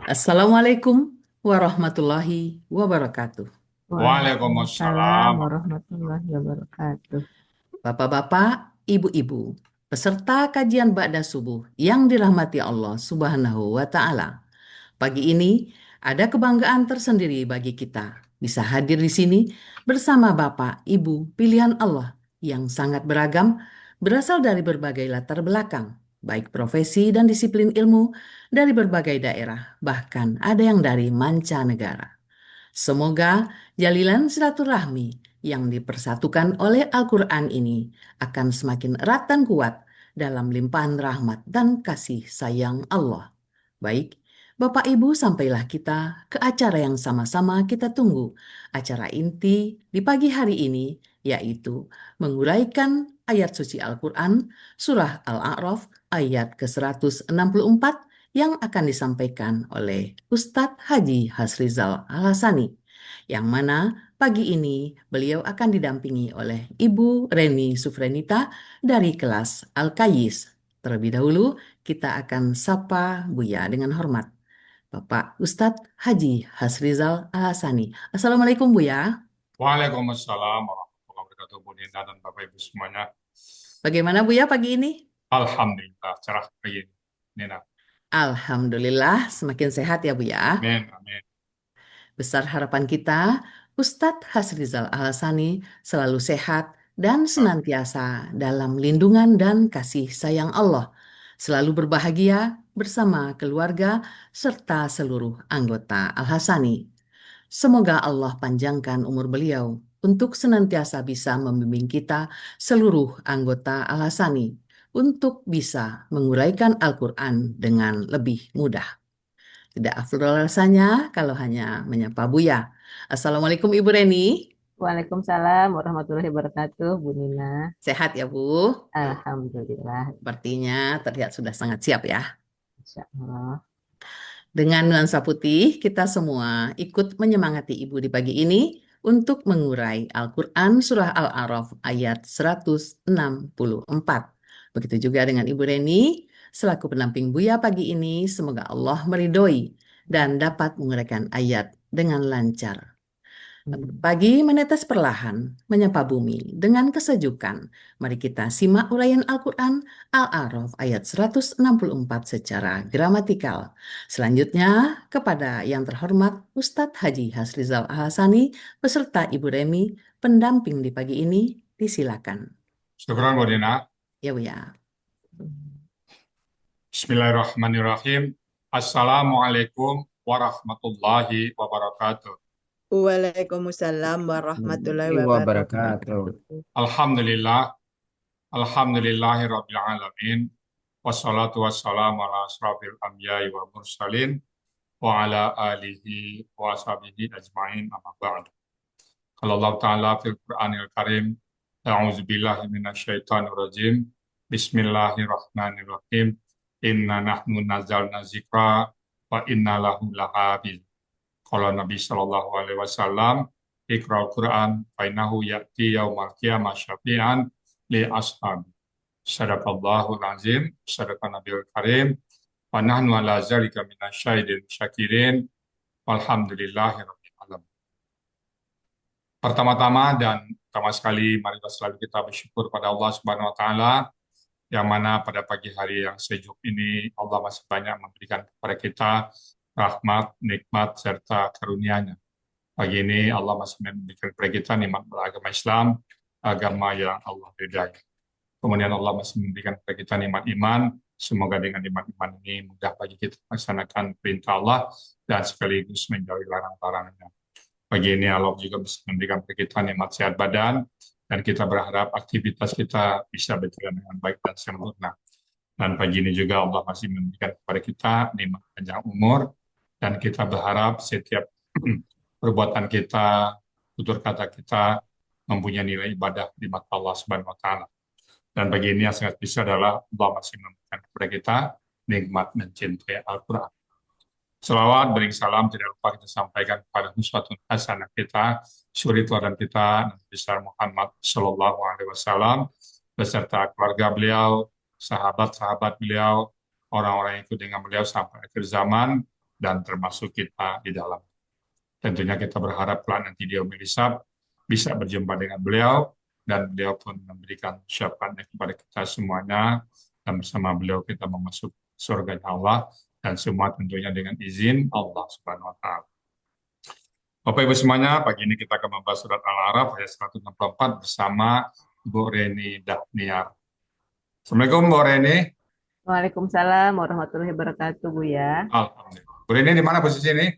Assalamualaikum warahmatullahi wabarakatuh. Waalaikumsalam Waalaikumsalam warahmatullahi wabarakatuh. Bapak-bapak, ibu-ibu, peserta kajian Ba'da Subuh yang dirahmati Allah Subhanahu wa Ta'ala. Pagi ini ada kebanggaan tersendiri bagi kita bisa hadir di sini bersama Bapak, Ibu, pilihan Allah yang sangat beragam, berasal dari berbagai latar belakang, baik profesi dan disiplin ilmu dari berbagai daerah, bahkan ada yang dari mancanegara. Semoga jalilan silaturahmi yang dipersatukan oleh Al-Quran ini akan semakin erat dan kuat dalam limpahan rahmat dan kasih sayang Allah. Baik, Bapak Ibu, sampailah kita ke acara yang sama-sama kita tunggu. Acara inti di pagi hari ini yaitu menguraikan ayat suci Al-Quran, Surah Al-A'raf ayat ke-164 yang akan disampaikan oleh Ustadz Haji Hasrizal Al-Hasani, yang mana pagi ini beliau akan didampingi oleh Ibu Reni Sufrenita dari kelas Al-Kayis. Terlebih dahulu, kita akan sapa Buya dengan hormat. Bapak Ustadz Haji Hasrizal Al-Hasani. Assalamualaikum Buya. Waalaikumsalam warahmatullahi wabarakatuh, Bu Nina dan Bapak Ibu semuanya. Bagaimana Buya pagi ini? Alhamdulillah, cerah pagi ini, Nina. Alhamdulillah semakin sehat ya Buya. Amin, amin. Besar harapan kita, Ustadz Hasrizal Al-Hasani selalu sehat dan Amin. senantiasa dalam lindungan dan kasih sayang Allah. Selalu berbahagia bersama keluarga serta seluruh anggota Al-Hasani. Semoga Allah panjangkan umur beliau untuk senantiasa bisa membimbing kita seluruh anggota Al-Hasani untuk bisa menguraikan Al-Quran dengan lebih mudah. Tidak afdol rasanya kalau hanya menyapa Buya. Assalamualaikum Ibu Reni. Waalaikumsalam warahmatullahi wabarakatuh, Bu Nina. Sehat ya Bu? Alhamdulillah, Sepertinya terlihat sudah sangat siap ya. Insya Allah. Dengan nuansa putih, kita semua ikut menyemangati Ibu di pagi ini untuk mengurai Al-Quran Surah Al-A'raf ayat 164. Begitu juga dengan Ibu Reni, selaku pendamping Buya pagi ini, semoga Allah meridhoi dan dapat menguraikan ayat dengan lancar. Hmm. Pagi menetes perlahan, menyapa bumi dengan kesejukan. Mari kita simak uraian Al-Quran Al-A'raf ayat 164 secara gramatikal. Selanjutnya, kepada yang terhormat Ustadz Haji Hasrizal Al-Hasani beserta Ibu Remi, pendamping di pagi ini, disilakan. Syukran, Bu Nina. Ya Bu ya. Bismillahirrahmanirrahim. Assalamualaikum warahmatullahi wabarakatuh. Waalaikumsalam warahmatullahi Wabarakatuh. wabarakatuh. Alhamdulillah, alhamdulillahi rabbil alamin. Wassalatu wassalamu ala asrafil anbiya'i wa mursalin wa ala alihi wa ashabihi ajma'in amma ba'du. Kalau Allah Ta'ala fil Qur'anil Karim, A'udzubillahi minasyaitonir rajim. Bismillahirrahmanirrahim. Inna nahnu nazzalna dzikra wa inna lahu lahafiz. Kalau Nabi Shallallahu Alaihi Wasallam, Iqra'ul Quran, fa innahu ya'ti yaumal qiyamah syafi'an li ashab. Sadaqallahul azim, sadaqan Nabiul Karim, wa nahnu ala zalika minasyahidin syakirin, walhamdulillahi rabbil alamin. Pertama-tama dan pertama sekali, mari selalu kita bersyukur pada Allah Subhanahu wa Ta'ala, yang mana pada pagi hari yang sejuk ini Allah masih banyak memberikan kepada kita rahmat, nikmat, serta karunia-Nya. Pagi ini Allah masih memberikan kepada kita nikmat beragama Islam, agama yang Allah ridhai. Kemudian Allah masih memberikan kepada kita nikmat iman. Semoga dengan nikmat iman ini mudah bagi kita melaksanakan perintah Allah dan sekaligus menjauhi larang-larangannya. Pagi ini Allah juga bisa memberikan kepada kita nikmat sehat badan, dan kita berharap aktivitas kita bisa berjalan dengan baik dan sempurna. Dan pagi ini juga Allah masih memberikan kepada kita nikmat panjang umur, dan kita berharap setiap perbuatan kita, tutur kata kita mempunyai nilai ibadah di mata Allah Subhanahu wa Ta'ala. Dan bagi ini yang sangat bisa adalah Allah masih memberikan kepada kita nikmat mencintai Al-Quran. Selawat, bering salam, tidak lupa kita sampaikan kepada uswatun hasanah kita, suri teladan kita, Nabi besar Muhammad Sallallahu Alaihi Wasallam, beserta keluarga beliau, sahabat-sahabat beliau, orang-orang yang ikut dengan beliau sampai akhir zaman, dan termasuk kita di dalam. Tentunya kita berharap kelak nanti dia melisap bisa berjumpa dengan beliau dan beliau pun memberikan syafaatnya kepada kita semuanya dan bersama beliau kita memasuk surga Allah dan semua tentunya dengan izin Allah Subhanahu wa taala. Bapak Ibu semuanya, pagi ini kita akan membahas surat Al-A'raf ayat 164 bersama Bu Reni Dhaniar. Assalamualaikum Bu Reni. Waalaikumsalam warahmatullahi wabarakatuh, Buya. Alhamdulillah. Bu Reni di mana posisi ini?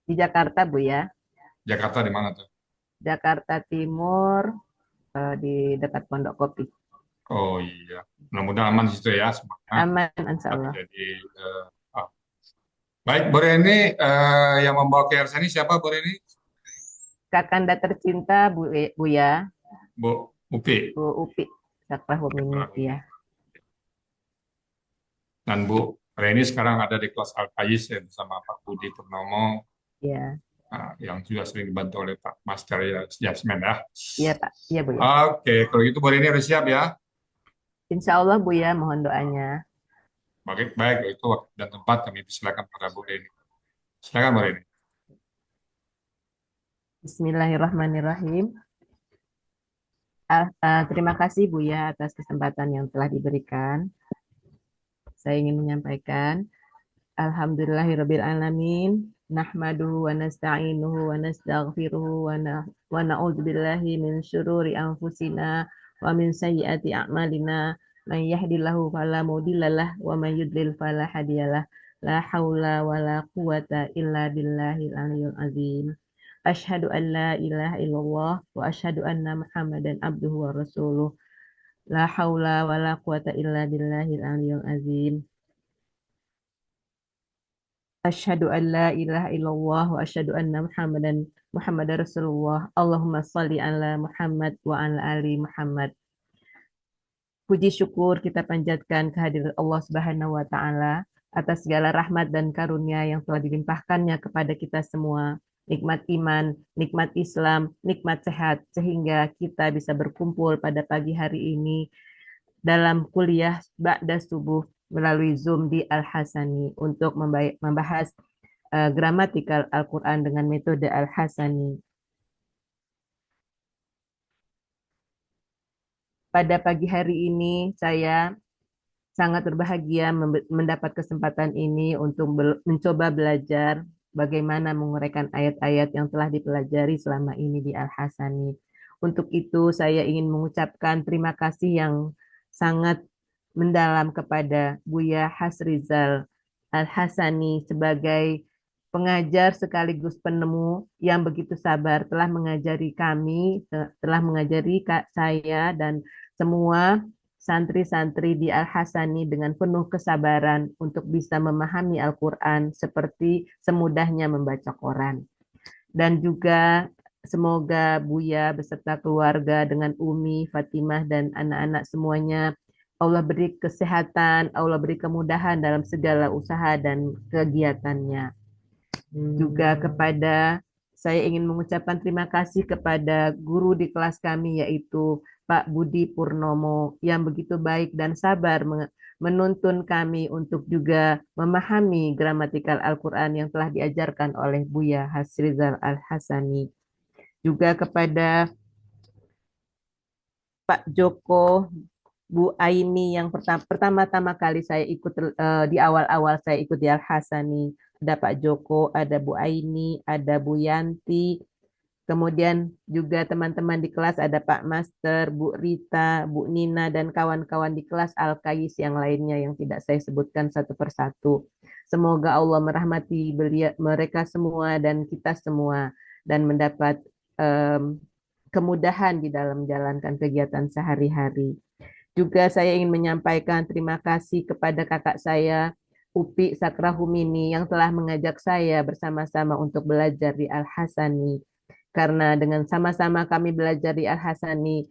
Di Jakarta, Buya. Jakarta di mana tuh? Jakarta Timur, di dekat Pondok Kopi. Oh iya, mudah-mudahan aman di situ ya semuanya. Aman, insya Allah. Jadi, baik Bu Reni, yang membawa KRS ini siapa Bu Reni? Kakanda tercinta, Buya, Bu Upi. Bu Upi, Sakrahumini, ya. Dan Bu Reni sekarang ada di kelas Al-Qais ya, bersama Pak Budi Purnomo, Ya, yang juga sering dibantu oleh Pak Master Yasmin ya. iya Pak, iya Buya. Oke, kalau gitu Bu Reni udah siap ya? Insya Allah, Buya, mohon doanya. Baik, itu waktu dan tempat kami persilakan pada Bu Reni. Silakan Bu Reni. Bismillahirrahmanirrahim. Terima kasih Buya atas kesempatan yang telah diberikan. Saya ingin menyampaikan Alhamdulillahirabbil alamin, nahmaduhu wa nasta'inuhu wa nastaghfiruhu wa na'udzubillahi min syururi anfusina wa min sayyiati a'malina, may yahdihillahu fala mudhillalah wa may yudlil fala hadiyalah. La haula wa la quwata illa billahil aliyyil azim. Asyhadu an la ilaha illallah wa asyhadu anna Muhammadan abduhu wa rasuluh. La haula wa la quwata illa billahil aliyyil azim. Asyhadu an la ilaha illallah wa asyhadu anna Muhammadar Rasulullah. Allahumma shalli ala Muhammad wa ala ali Muhammad. Puji syukur kita panjatkan kehadirat Allah Subhanahu wa taala atas segala rahmat dan karunia yang telah dilimpahkannya kepada kita semua. Nikmat iman, nikmat Islam, nikmat sehat sehingga kita bisa berkumpul pada pagi hari ini dalam kuliah ba'da subuh melalui Zoom di Al-Hasani untuk membahas gramatikal Al-Quran dengan metode Al-Hasani. Pada pagi hari ini saya sangat berbahagia mendapat kesempatan ini untuk mencoba belajar bagaimana menguraikan ayat-ayat yang telah dipelajari selama ini di Al-Hasani. Untuk itu saya ingin mengucapkan terima kasih yang sangat mendalam kepada Buya Hasrizal Al-Hasani sebagai pengajar sekaligus penemu yang begitu sabar telah mengajari kami, telah mengajari saya dan semua santri-santri di Al-Hasani dengan penuh kesabaran untuk bisa memahami Al-Quran seperti semudahnya membaca Quran. Dan juga semoga Buya beserta keluarga dengan Umi, Fatimah, dan anak-anak semuanya Allah beri kesehatan, Allah beri kemudahan dalam segala usaha dan kegiatannya. Juga kepada saya ingin mengucapkan terima kasih kepada guru di kelas kami yaitu Pak Budi Purnomo yang begitu baik dan sabar menuntun kami untuk juga memahami gramatikal Al-Quran yang telah diajarkan oleh Buya Hasrizal Al-Hasani. Juga kepada Pak Joko, Bu Aini yang pertama-tama kali saya ikut di awal-awal saya ikut di Al-Hasani. Ada Pak Joko, ada Bu Aini, ada Bu Yanti. Kemudian juga teman-teman di kelas ada Pak Master, Bu Rita, Bu Nina, dan kawan-kawan di kelas Al-Qais yang lainnya yang tidak saya sebutkan satu persatu. Semoga Allah merahmati mereka semua dan kita semua dan mendapat kemudahan di dalam menjalankan kegiatan sehari-hari. Juga saya ingin menyampaikan terima kasih kepada kakak saya, Upi Sakrahumini, yang telah mengajak saya bersama-sama untuk belajar di Al-Hasani. Karena dengan sama-sama kami belajar di Al-Hasani,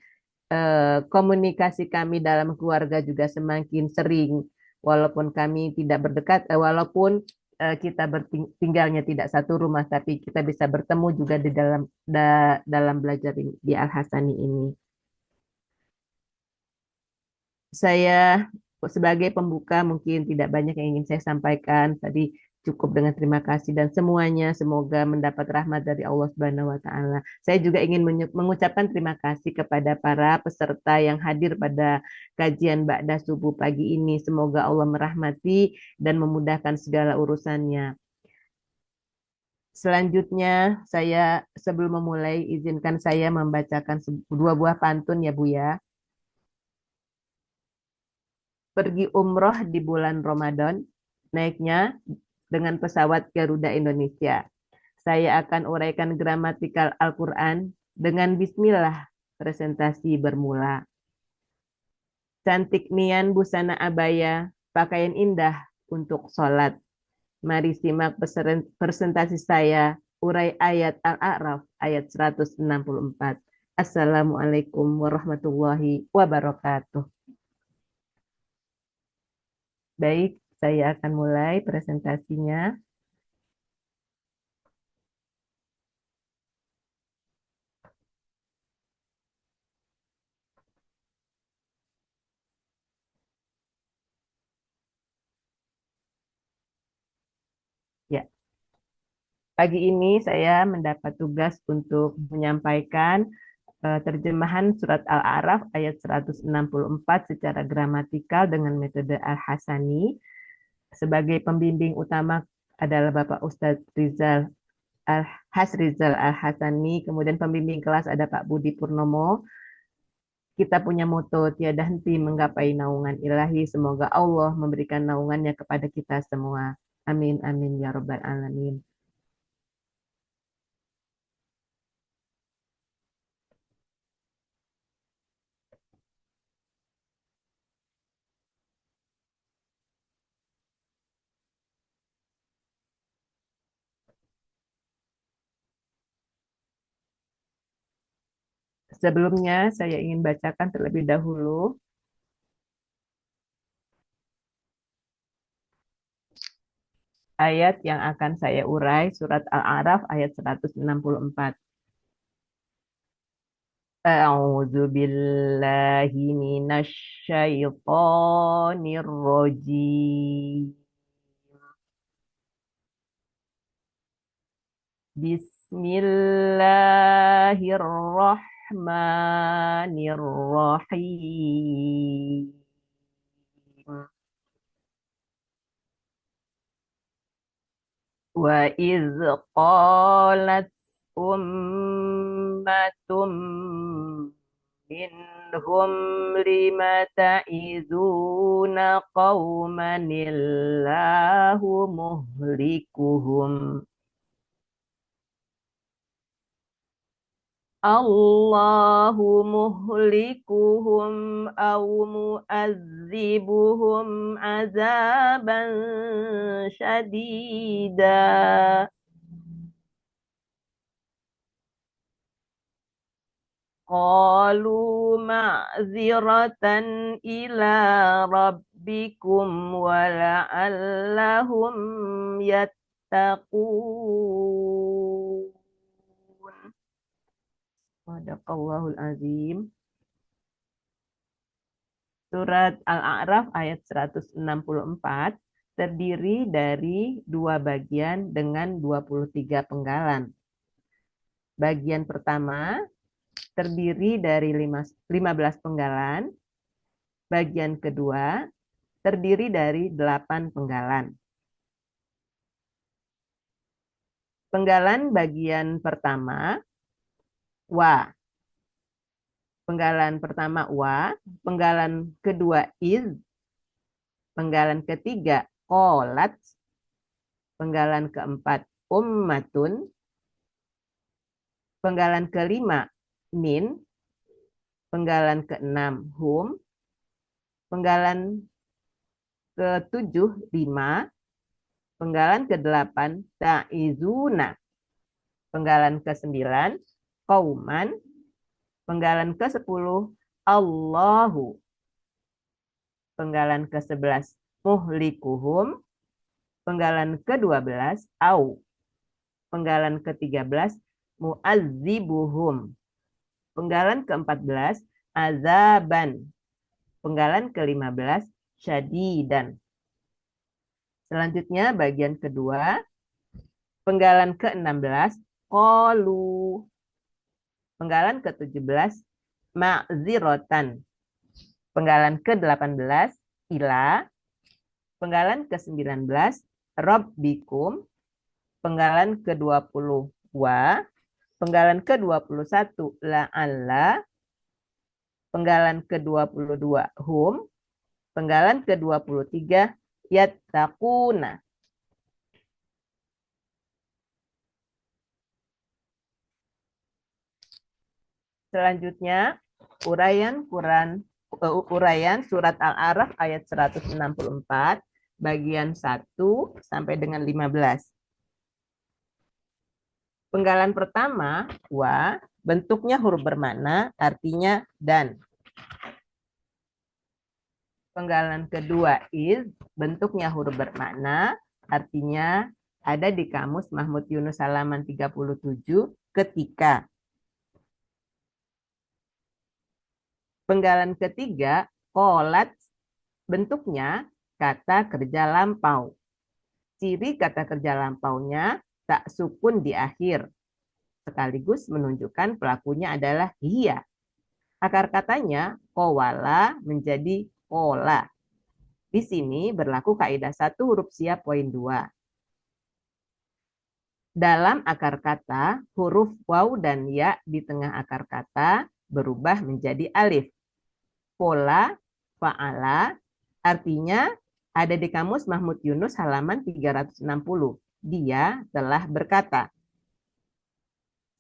komunikasi kami dalam keluarga juga semakin sering. Walaupun kami tidak berdekat, walaupun kita tinggalnya tidak satu rumah, tapi kita bisa bertemu juga di dalam belajar di Al-Hasani ini. Saya sebagai pembuka mungkin tidak banyak yang ingin saya sampaikan. Tadi cukup dengan terima kasih dan semuanya semoga mendapat rahmat dari Allah Subhanahu wa taala. Saya juga ingin mengucapkan terima kasih kepada para peserta yang hadir pada kajian Ba'da Subuh pagi ini. Semoga Allah merahmati dan memudahkan segala urusannya. Selanjutnya, saya sebelum memulai izinkan saya membacakan dua buah pantun ya Bu ya. Pergi umroh di bulan Ramadan, naiknya dengan pesawat Garuda Indonesia. Saya akan uraikan gramatikal Al-Quran dengan bismillah, presentasi bermula. Cantik nian busana abaya, pakaian indah untuk sholat. Mari simak presentasi saya, urai ayat Al-A'raf ayat 164. Assalamualaikum warahmatullahi wabarakatuh. Baik, saya akan mulai presentasinya. Ya, pagi ini saya mendapat tugas untuk menyampaikan terjemahan surat Al-A'raf ayat 164 secara gramatikal dengan metode Al-Hasani. Sebagai pembimbing utama adalah Bapak Ustadz Rizal Hasrizal Al-Hasani, kemudian pembimbing kelas ada Pak Budi Purnomo. Kita punya moto tiada henti menggapai naungan ilahi. Semoga Allah memberikan naungannya kepada kita semua. Amin, amin, ya Rabbal Alamin. Sebelumnya saya ingin bacakan terlebih dahulu ayat yang akan saya urai, surat Al-A'raf ayat 164. A'udzu billahi minasy syaithanir rajim. Bismillahirrahmanirrahim. Wa iz qalat ummatum minhum lima ta'izuna qauman illahu muhlikuhum. Allahu muhlikuhum aw mu'adzibuhum azaban syadida. Qalu ma'ziratan ila rabbikum wa la'allahum yattaqun. Sadaqallahul azim. Surat Al-A'raf ayat 164 terdiri dari dua bagian dengan 23 penggalan. Bagian pertama terdiri dari 15 penggalan. Bagian kedua terdiri dari 8 penggalan. Penggalan bagian pertama wa. Penggalan pertama wa, penggalan kedua iz, penggalan ketiga qalat, penggalan keempat ummatun, penggalan kelima min, penggalan keenam hum, penggalan ketujuh lima, penggalan kedelapan ta'izuna, penggalan kesembilan qauman, penggalan ke-10 Allahu, penggalan ke-11 muhlikuhum, penggalan ke-12 au, penggalan ke-13 mu'adzibuhum, penggalan ke-14 azaban, penggalan ke-15 syadidan. Selanjutnya bagian kedua, penggalan ke-16, qalu. Penggalan ke-17, ma'zirotan. Penggalan ke-18, ila. Penggalan ke-19, rabbikum. Penggalan ke-20, wa. Penggalan ke-21, la'alla. Penggalan ke-22, hum. Penggalan ke-23, yattaquna. Selanjutnya, uraian surat Al-A'raf ayat 164, bagian 1 sampai dengan 15. Penggalan pertama, wa, bentuknya huruf bermakna, artinya dan. Penggalan kedua, is, bentuknya huruf bermakna, artinya ada di Kamus Mahmud Yunus halaman 37, ketika. Penggalan ketiga, qolat, bentuknya kata kerja lampau. Ciri kata kerja lampaunya tak sukun di akhir, sekaligus menunjukkan pelakunya adalah hiya. Akar katanya qawala menjadi qola. Di sini berlaku kaidah 1 huruf siap poin 2. Dalam akar kata, huruf waw dan ya di tengah akar kata berubah menjadi alif. Pola, fa'ala, artinya ada di Kamus Mahmud Yunus halaman 360. Dia telah berkata.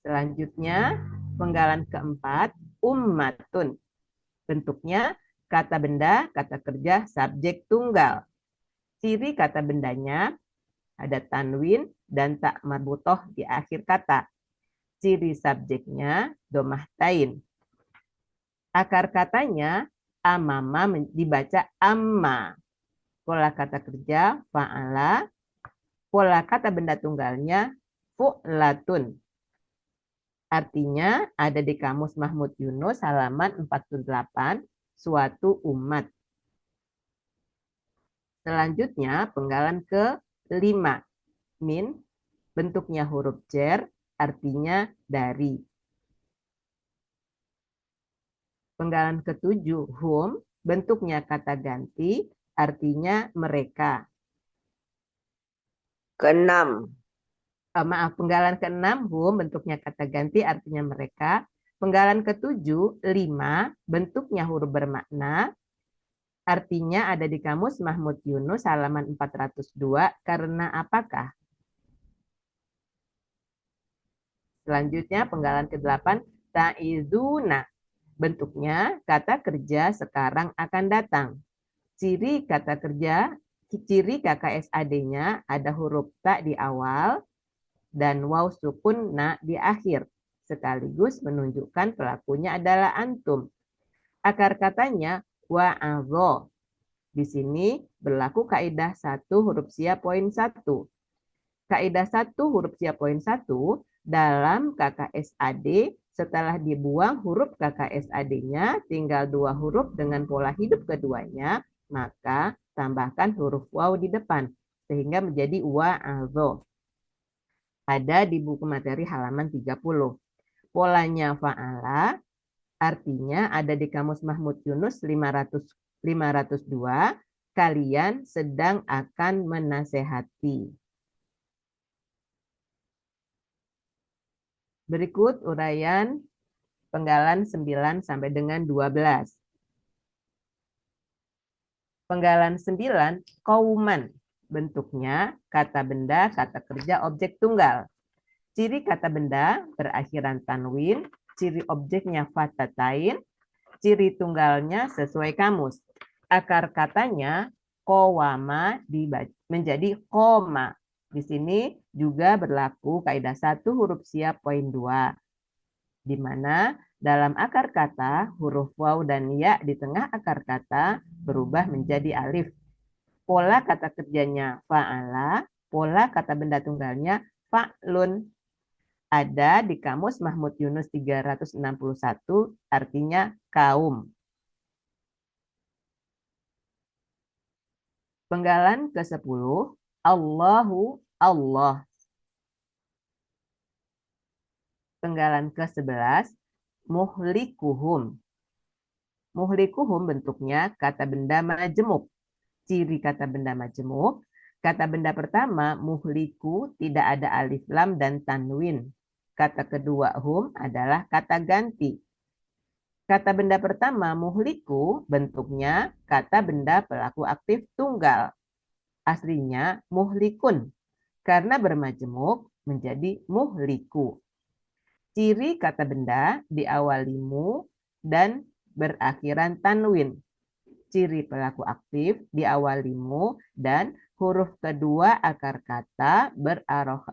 Selanjutnya, penggalan keempat, ummatun. Bentuknya kata benda, kata kerja, subjek tunggal. Ciri kata bendanya ada tanwin dan tak marbutoh di akhir kata. Ciri subjeknya domah tain. Akar katanya amama dibaca amma. Pola kata kerja fa'ala. Pola kata benda tunggalnya fu'latun. Artinya ada di Kamus Mahmud Yunus halaman 48, suatu umat. Selanjutnya penggalan ke-5. Min, bentuknya huruf jar, artinya dari. Penggalan ke-7, hum, bentuknya kata ganti, artinya mereka. Penggalan ke-6, hum, bentuknya kata ganti, artinya mereka. Penggalan ke-7, 5, bentuknya huruf bermakna, artinya ada di Kamus Mahmud Yunus halaman 402, karena apakah? Selanjutnya penggalan ke-8, ta'izuna. Bentuknya kata kerja sekarang akan datang. Ciri kata kerja, ciri KKSAD-nya ada huruf ta di awal dan waw sukun na di akhir. Sekaligus menunjukkan pelakunya adalah antum. Akar katanya wa'adho. Di sini berlaku kaidah 1 huruf siap poin 1. Kaidah 1 huruf siap poin 1 dalam KKSAD setelah dibuang huruf KKSAD-nya tinggal 2 huruf dengan pola hidup keduanya, maka tambahkan huruf waw di depan sehingga menjadi wa'adho. Ada di buku materi halaman 30. Polanya fa'ala, artinya ada di Kamus Mahmud Yunus 502, kalian sedang akan menasehati. Berikut uraian penggalan 9 sampai dengan 12. Penggalan 9, kauman. Bentuknya kata benda, kata kerja, objek tunggal. Ciri kata benda berakhiran tanwin, ciri objeknya fatatain, ciri tunggalnya sesuai kamus. Akar katanya qawama menjadi koma. Di sini juga berlaku kaidah 1 huruf siap poin 2. Di mana dalam akar kata huruf waw dan ya di tengah akar kata berubah menjadi alif. Pola kata kerjanya fa'ala, pola kata benda tunggalnya fa'lun. Ada di Kamus Mahmud Yunus 361, artinya kaum. Penggalan ke-10, Allahu Allah. Penggalan ke-11, muhlikuhum. Muhlikuhum bentuknya kata benda majemuk. Ciri kata benda majemuk, kata benda pertama muhliku tidak ada alif lam dan tanwin. Kata kedua hum adalah kata ganti. Kata benda pertama muhliku bentuknya kata benda pelaku aktif tunggal. Aslinya muhlikun. Karena bermajemuk menjadi muhliku. Ciri kata benda diawali mu dan berakhiran tanwin. Ciri pelaku aktif diawali mu dan huruf kedua akar kata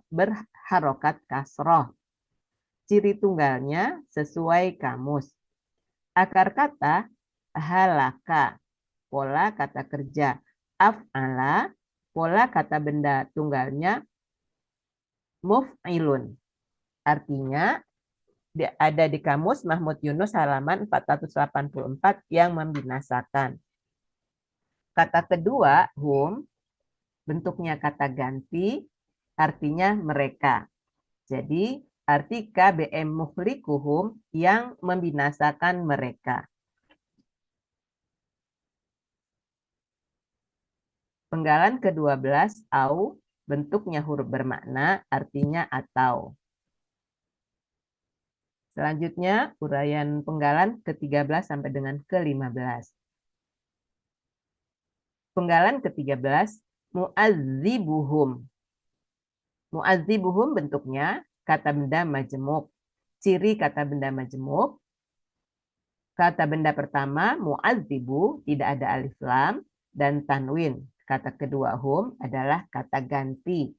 berharokat kasroh. Ciri tunggalnya sesuai kamus. Akar kata halaka, pola kata kerja. Af'ala, pola kata benda tunggalnya muf'ilun. Artinya ada di kamus Mahmud Yunus halaman 484 yang membinasakan. Kata kedua, hum, bentuknya kata ganti, artinya mereka. Jadi, arti KBM muhlikuhum yang membinasakan mereka. Penggalan ke-12, au, bentuknya huruf bermakna, artinya atau. Selanjutnya, uraian penggalan ke-13 sampai dengan ke-15. Penggalan ke-13, mu'azzibuhum. Mu'azzibuhum bentuknya kata benda majemuk. Ciri kata benda majemuk, kata benda pertama mu'azzibu tidak ada alif lam dan tanwin. Kata kedua hum adalah kata ganti.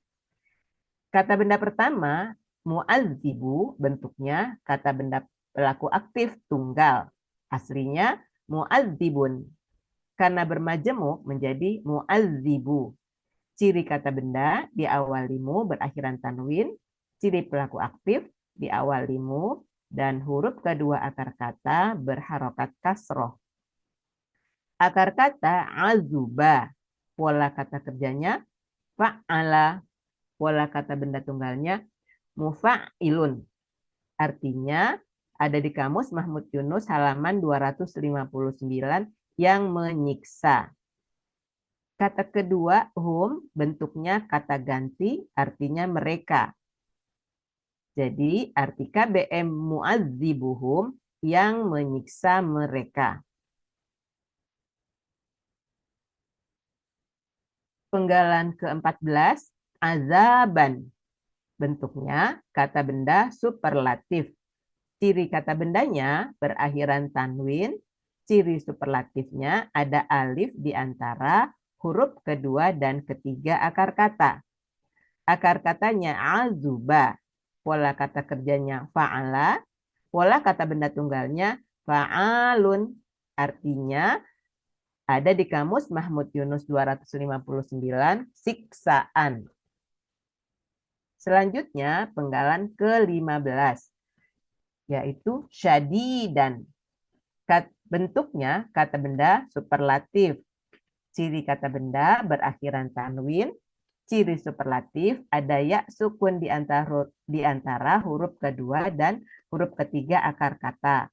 Kata benda pertama mu'azzibu bentuknya kata benda pelaku aktif tunggal. Aslinya mu'azzibun. Karena bermajemuk menjadi mu'azzibu. Ciri kata benda diawali mu berakhiran tanwin. Ciri pelaku aktif diawali mu dan huruf kedua akar kata berharokat kasroh. Akar kata azuba. Pola kata kerjanya fa'ala. Pola kata benda tunggalnya mufa'ilun. Artinya ada di kamus Mahmud Yunus halaman 259 yang menyiksa. Kata kedua hum bentuknya kata ganti artinya mereka. Jadi arti KBM mu'azzibuhum yang menyiksa mereka. Penggalan ke-14 azaban. Bentuknya kata benda superlatif. Ciri kata bendanya berakhiran tanwin. Ciri superlatifnya ada alif di antara huruf kedua dan ketiga akar kata. Akar katanya azuba. Pola kata kerjanya fa'ala. Pola kata benda tunggalnya fa'alun. Artinya ada di kamus Mahmud Yunus 259 siksaan. Selanjutnya penggalan ke-15 yaitu syadidan. Bentuknya kata benda superlatif. Ciri kata benda berakhiran tanwin. Ciri superlatif ada ya sukun di antara huruf kedua dan huruf ketiga akar kata.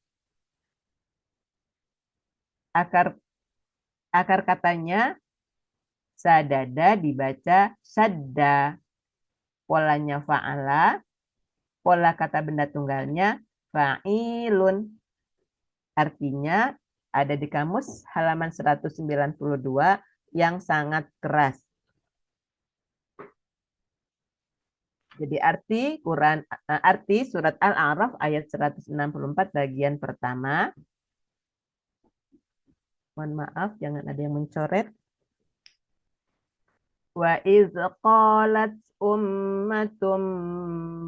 Akar katanya sadada dibaca sadda. Polanya fa'ala. Pola kata benda tunggalnya fa'ilun. Artinya ada di kamus halaman 192 yang sangat keras. Jadi arti surat Al-A'raf ayat 164 bagian pertama. Mohon maaf, jangan ada yang mencoret. Wa iz qalat ummatum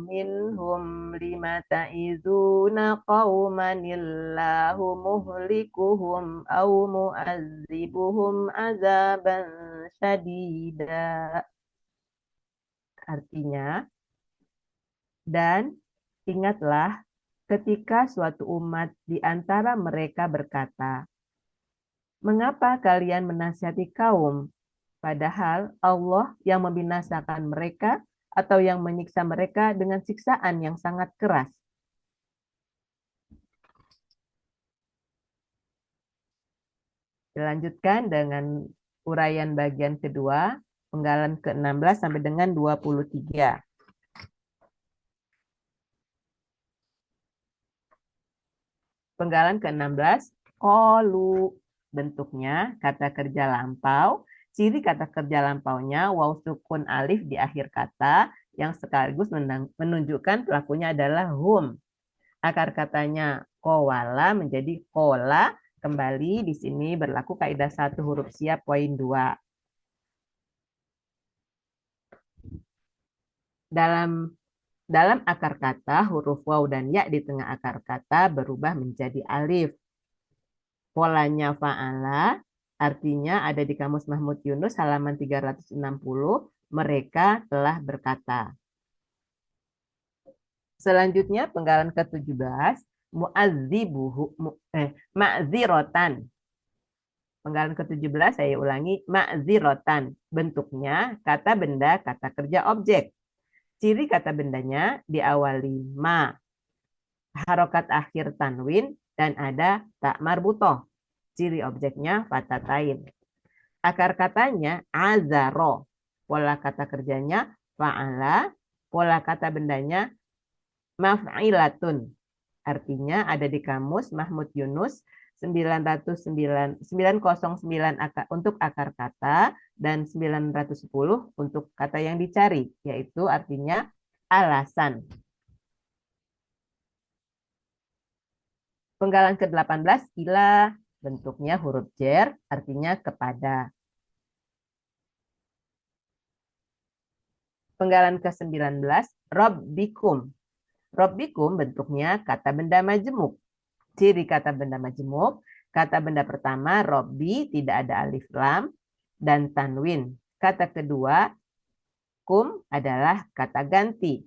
minhum lima ta'izuna qauman illahu muhlikuhum aw mu'azzibuhum azaban syadida. Artinya, dan ingatlah ketika suatu umat di antara mereka berkata, mengapa kalian menasihati kaum Padahal Allah yang membinasakan mereka atau yang menyiksa mereka dengan siksaan yang sangat keras. Dilanjutkan dengan uraian bagian kedua, penggalan ke-16 sampai dengan 23. Penggalan ke-16, qalu. Bentuknya kata kerja lampau. Ciri kata kerja lampaunya waw sukun alif di akhir kata yang sekaligus menunjukkan pelakunya adalah hum. Akar katanya qawala menjadi qola. Kembali di sini berlaku kaidah 1 huruf siap poin 2. Dalam akar kata, huruf waw dan ya di tengah akar kata berubah menjadi alif. Polanya fa'ala, artinya ada di Kamus Mahmud Yunus halaman 360, mereka telah berkata. Selanjutnya penggalan ke-17, ma'zirotan. Penggalan ke-17 saya ulangi, ma'zirotan. Bentuknya kata benda, kata kerja objek. Ciri kata bendanya diawali ma, harokat akhir tanwin, dan ada tak marbutoh. Ciri objeknya fatatain. Akar katanya azaro. Pola kata kerjanya fa'ala. Pola kata bendanya maf'ilatun. Artinya ada di Kamus Mahmud Yunus 909 untuk akar kata dan 910 untuk kata yang dicari, yaitu artinya alasan. Penggalan ke-18 ila, bentuknya huruf jer, artinya kepada. Penggalan ke-19 robbikum. Robbikum bentuknya kata benda majemuk. Ciri kata benda majemuk, kata benda pertama robbi tidak ada alif lam dan tanwin. Kata kedua kum adalah kata ganti.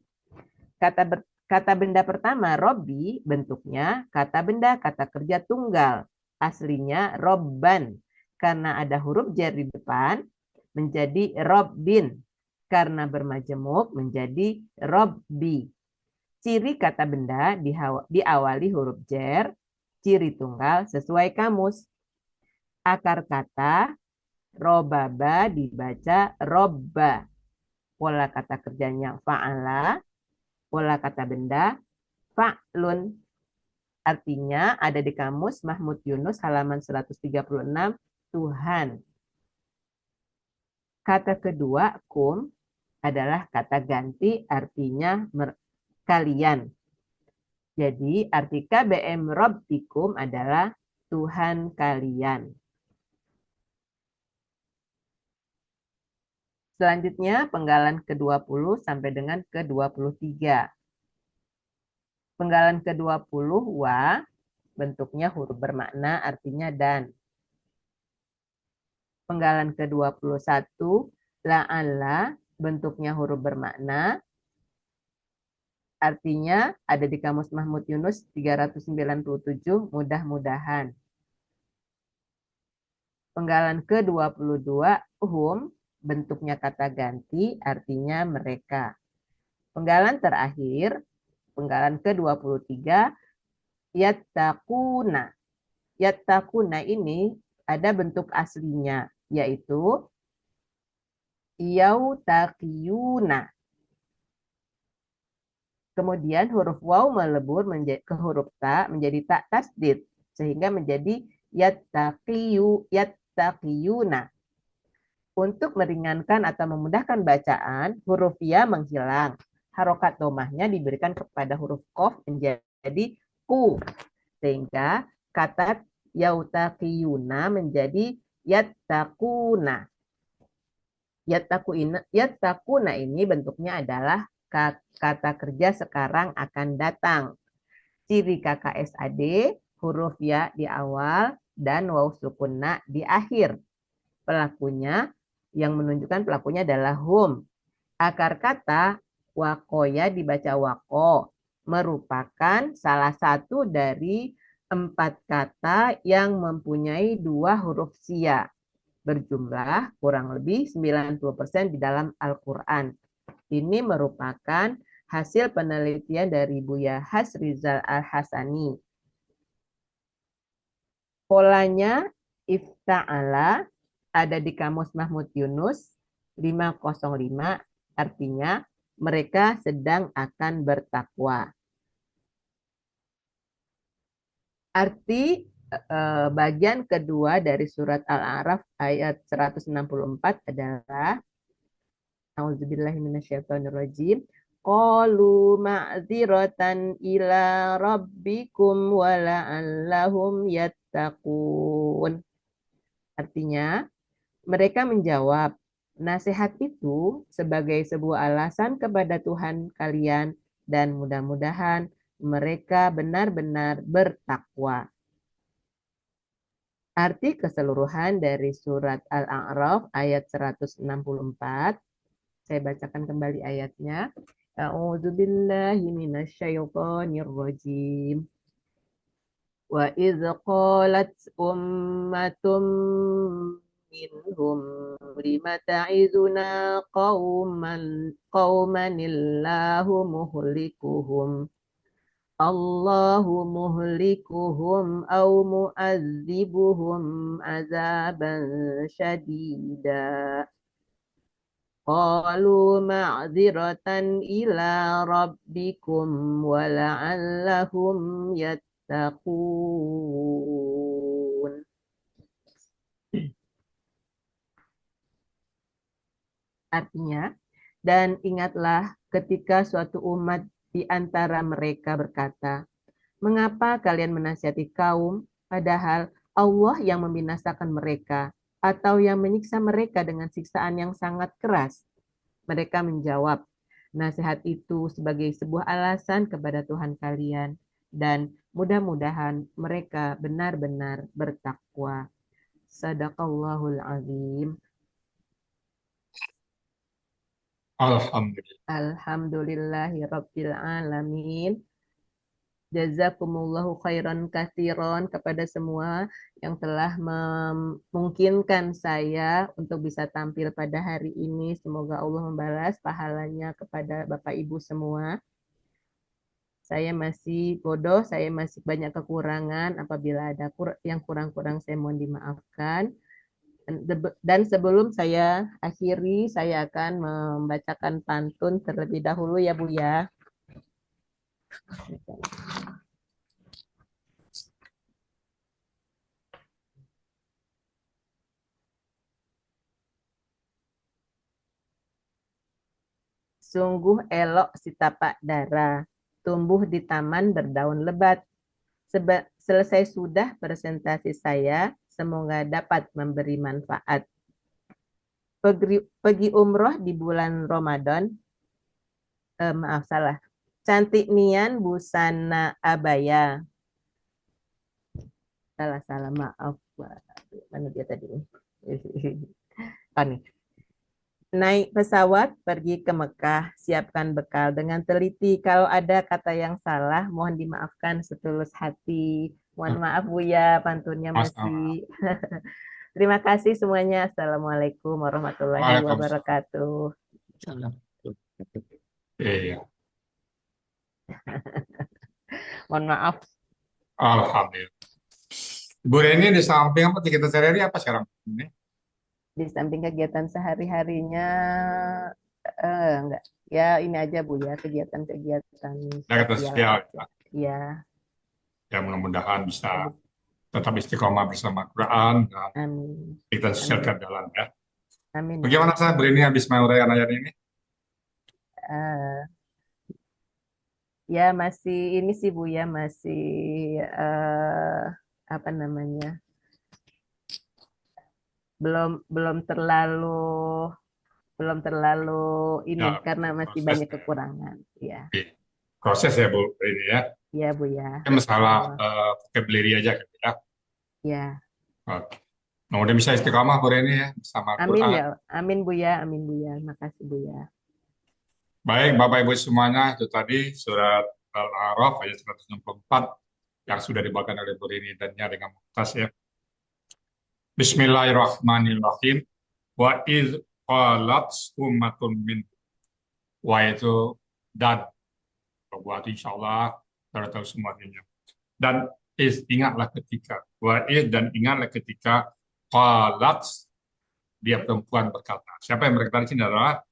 Kata benda pertama, robbi, bentuknya kata benda, kata kerja tunggal. Aslinya robban. Karena ada huruf jar di depan, menjadi robbin. Karena bermajemuk, menjadi robbi. Ciri kata benda diawali huruf jar, ciri tunggal sesuai kamus. Akar kata, robaba dibaca robba. Pola kata kerjanya fa'ala. Pola kata benda fa'lun. Artinya ada di Kamus Mahmud Yunus halaman 136 Tuhan. Kata kedua kum adalah kata ganti, artinya kalian. Jadi arti KBM Rabbikum adalah Tuhan kalian. Selanjutnya penggalan ke-20 sampai dengan ke-23. Penggalan ke-20 wa, bentuknya huruf bermakna artinya dan. Penggalan ke-21 la'alla, bentuknya huruf bermakna artinya ada di Kamus Mahmud Yunus 397 mudah-mudahan. Penggalan ke-22 hum, bentuknya kata ganti artinya mereka. Penggalan terakhir, penggalan ke-23 yattaquna. Yattaquna ini ada bentuk aslinya, yaitu yautaqiyuna. Kemudian huruf waw melebur ke huruf ta menjadi tak tasdid sehingga menjadi yattaqiyuna. Untuk meringankan atau memudahkan bacaan, huruf ya menghilang. Harokat domahnya diberikan kepada huruf qaf menjadi ku. Sehingga kata yautaqiyuna menjadi yattaquna. Yattaquna ini bentuknya adalah kata kerja sekarang akan datang. Ciri KKSAD, huruf ya di awal dan waw sukunna di akhir. Pelakunya yang menunjukkan pelakunya adalah hum. Akar kata wakoya dibaca wako, merupakan salah satu dari 4 kata yang mempunyai 2 huruf sia. berjumlah kurang lebih 90% di dalam Al-Quran. Ini merupakan hasil penelitian dari Buya Hasrizal Al-Hasani. Polanya ifta'ala ada di Kamus Mahmud Yunus 505, artinya mereka sedang akan bertakwa. Arti bagian kedua dari surat Al-A'raf ayat 164 adalah A'udzubillahi minasyaitonirrajim. Qalu ma'dziratan ila rabbikum wa la'allahum yattaqun. Artinya, mereka menjawab, nasihat itu sebagai sebuah alasan kepada Tuhan kalian dan mudah-mudahan mereka benar-benar bertakwa. Arti keseluruhan dari surat Al-A'raf ayat 164. Saya bacakan kembali ayatnya. A'udzubillahi minasyaitonirrajim. Wa idz qalat ummatum minhum lima ta'izuna qauman illahu muhlikuhum. Allahu muhlikuhum aw mu'adzibuhum azaban syadida. Qalu ma'dziratan ila rabbikum wa la'allahum yattaqun. Artinya, dan ingatlah ketika suatu umat di antara mereka berkata, mengapa kalian menasihati kaum, padahal Allah yang membinasakan mereka, atau yang menyiksa mereka dengan siksaan yang sangat keras? Mereka menjawab, nasihat itu sebagai sebuah alasan kepada Tuhan kalian, dan mudah-mudahan mereka benar-benar bertakwa. Sadaqallahul azim. Alhamdulillah. Alhamdulillahi Rabbil Alamin. Jazakumullahu khairan katsiran kepada semua yang telah memungkinkan saya untuk bisa tampil pada hari ini. Semoga Allah membalas pahalanya kepada Bapak Ibu semua. Saya masih bodoh, saya masih banyak kekurangan. Apabila ada yang kurang-kurang saya mohon dimaafkan. Dan sebelum saya akhiri, saya akan membacakan pantun terlebih dahulu ya Bu ya. Sungguh elok si tapak dara, tumbuh di taman berdaun lebat. Selesai sudah presentasi saya, semoga dapat memberi manfaat. Pergi umroh di bulan Ramadan, maaf salah, cantik nian busana abaya. Salah, maaf. Mana dia tadi? Oh, nih. Naik pesawat pergi ke Mekah, siapkan bekal dengan teliti. Kalau ada kata yang salah, mohon dimaafkan setulus hati. Mohon maaf Buya, pantunnya masih. Terima kasih semuanya. Assalamualaikum warahmatullahi wabarakatuh. Salam. Iya. Mohon maaf. Alhamdulillah. Bu Reni di samping apa kegiatan sehari-hari apa sekarang? Ini? Di samping kegiatan sehari-harinya, enggak. Ya ini aja Bu ya, kegiatan-kegiatan sosial. Ya. Ya mudah-mudahan bisa tetap istiqomah bersama Quran dan Amin. kita sosial jalan ya. Amin. Bagaimana saya Bu Reni habis menguraikan ayat ini? Ya masih ini sih Bu ya, masih apa namanya, belum terlalu ini ya, karena masih banyak kekurangan ya. Proses ya Bu ini ya. Iya Bu ya. Masalah vocabulary aja gitu ya. Ya. Oke. Mudah bisa istiqomah Bu Reni ya bersama Amin Quran. ya, amin Bu ya, makasih Bu ya. Baik Bapak Ibu semuanya, itu tadi surat Al-A'raf ayat 164 yang sudah dibacakan oleh Bu Rini dan dengan Mumtaz ya. Bismillahirrahmanirrahim. Wa iz qalat ummatun min. Wa itu dan. Buat insya Allah saudara tahu semuanya. Dan ingatlah ketika. Wa iz dan ingatlah ketika qalat dia perempuan berkata. Siapa yang berkata di sini adalah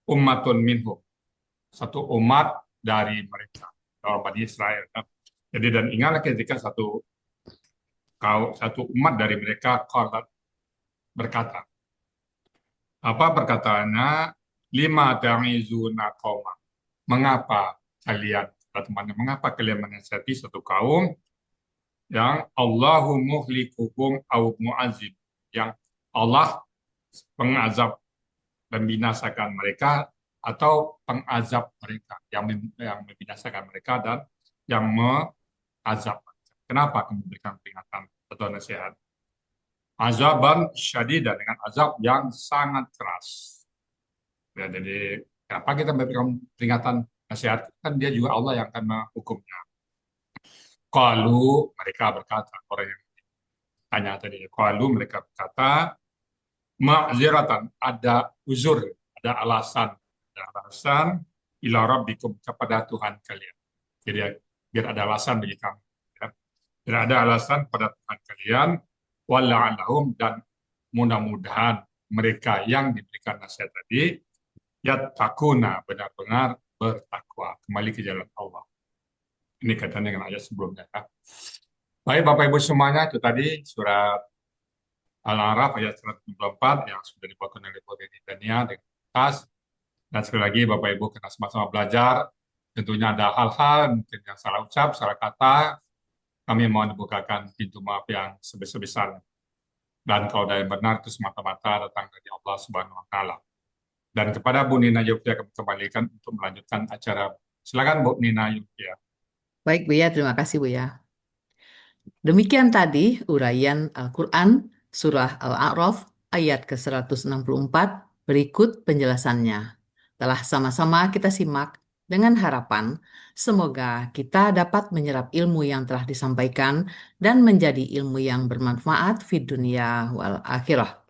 ummatun minhum. Satu umat dari mereka. Bani Israel. Jadi dan ingatlah ketika satu umat dari mereka qalat berkata. Apa perkataannya? Lima ta'izuna qauma. Mengapa kalian, teman-teman, mengapa kalian menasihati satu kaum yang Allahu muhlikuhum au mu'azib, yang Allah pengazab dan binasakan mereka atau pengazab mereka, yang membinasakan mereka dan yang mengazab. Kenapa kamu memberikan peringatan atau nasihat? Azaban syadidan, dengan azab yang sangat keras. Ya, jadi kenapa kita memberikan peringatan nasihat? Kan dia juga Allah yang akan menghukumnya. Qalu, mereka berkata, orang yang tanya tadi, qalu, mereka berkata, ma'ziratan, ada uzur, ada alasan ila rabbikum, kepada Tuhan kalian. Jadi biar ada alasan bagi kamu. Ya. Biar ada alasan pada Tuhan kalian, wala'alahum, dan mudah-mudahan mereka yang diberikan nasihat tadi yattaquna, benar-benar bertakwa, kembali ke jalan Allah. Ini kaitannya dengan ayat sebelumnya. Baik Bapak Ibu semuanya, itu tadi surat Al-A'raf ayat 174 yang sudah dibawakan oleh Bu Dania dengan tas. Dan sekali lagi Bapak Ibu kita sama-sama belajar. Tentunya ada hal-hal mungkin yang salah ucap, salah kata. Kami mohon dibukakan pintu maaf yang sebesar-besarnya. Dan kalau ada yang benar itu semata-mata datang dari Allah Subhanahu wa Ta'ala. Dan kepada Bu Nina Yufia kami kembalikan untuk melanjutkan acara. Silakan Bu Nina Yufia. Baik Buya, terima kasih Buya. Demikian tadi uraian Al-Quran Surah Al-A'raf ayat ke-164, berikut penjelasannya. Telah sama-sama kita simak dengan harapan semoga kita dapat menyerap ilmu yang telah disampaikan dan menjadi ilmu yang bermanfaat di dunia wal akhirah.